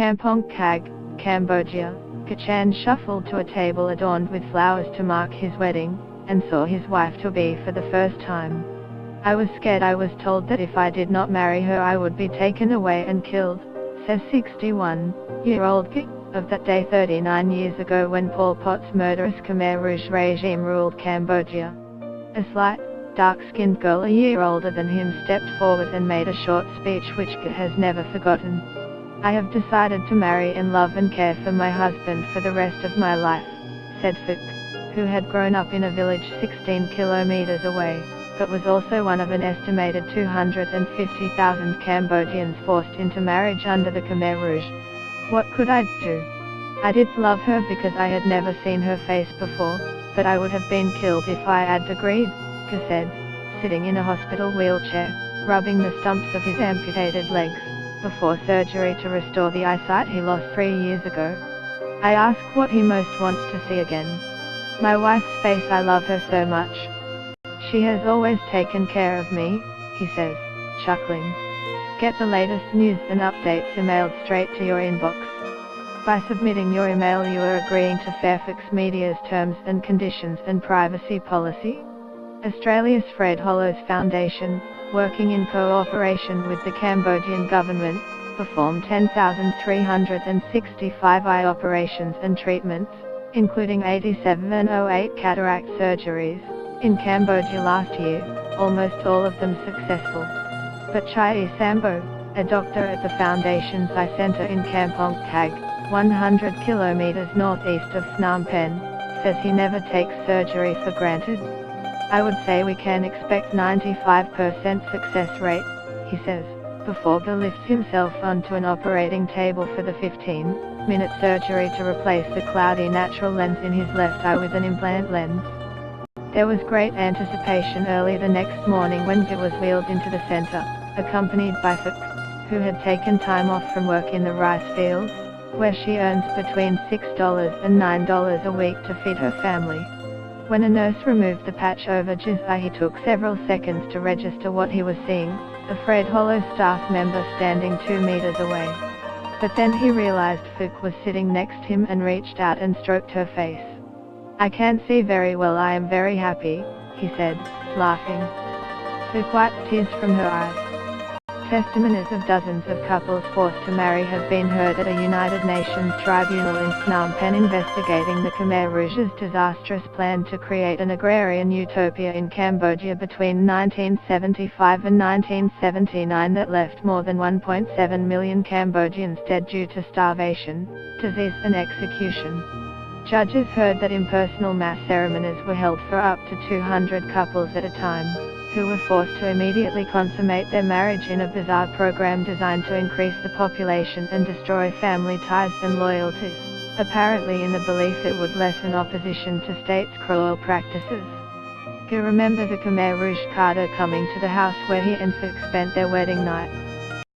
Kampong Kag, Cambodia, Kachan shuffled to a table adorned with flowers to mark his wedding, and saw his wife-to-be for the first time. I was scared. I was told that if I did not marry her I would be taken away and killed, says 61-year-old Kik, of that day 39 years ago when Pol Pot's murderous Khmer Rouge regime ruled Cambodia. A slight, dark-skinned girl a year older than him stepped forward and made a short speech which Kik has never forgotten. I have decided to marry and love and care for my husband for the rest of my life, said Phuk, who had grown up in a village 16 kilometers away, but was also one of an estimated 250,000 Cambodians forced into marriage under the Khmer Rouge. What could I do? I did love her because I had never seen her face before, but I would have been killed if I had agreed, Kik said, sitting in a hospital wheelchair, rubbing the stumps of his amputated legs, before surgery to restore the eyesight he lost 3 years ago. I ask what he most wants to see again. My wife's face. I love her so much. She has always taken care of me, he says, chuckling. Get the latest news and updates emailed straight to your inbox. By submitting your email you are agreeing to Fairfax Media's terms and conditions and privacy policy. Australia's Fred Hollows Foundation, working in cooperation with the Cambodian government, performed 10,365 eye operations and treatments, including 8708 cataract surgeries, in Cambodia last year, almost all of them successful. But Chai Sambo, a doctor at the Foundation's eye center in Kampong Kag, 100 kilometers northeast of Phnom Penh, says he never takes surgery for granted. I would say we can expect 95% success rate, he says, before he lifts himself onto an operating table for the 15-minute surgery to replace the cloudy natural lens in his left eye with an implant lens. There was great anticipation early the next morning when he was wheeled into the center, accompanied by Phuk, who had taken time off from work in the rice fields, where she earns between $6 and $9 a week to feed her family. When a nurse removed the patch over Ji's eye he took several seconds to register what he was seeing, a Fred Hollows staff member standing 2 meters away. But then he realized Phuk was sitting next to him and reached out and stroked her face. I can't see very well. I am very happy, he said, laughing. Phuk wiped tears from her eyes. Testimonies of dozens of couples forced to marry have been heard at a United Nations tribunal in Phnom Penh investigating the Khmer Rouge's disastrous plan to create an agrarian utopia in Cambodia between 1975 and 1979 that left more than 1.7 million Cambodians dead due to starvation, disease and execution. Judges heard that impersonal mass ceremonies were held for up to 200 couples at a time, who were forced to immediately consummate their marriage in a bizarre program designed to increase the population and destroy family ties and loyalties, apparently in the belief it would lessen opposition to state's cruel practices. He remembers a Khmer Rouge carter coming to the house where he and Phuk spent their wedding night.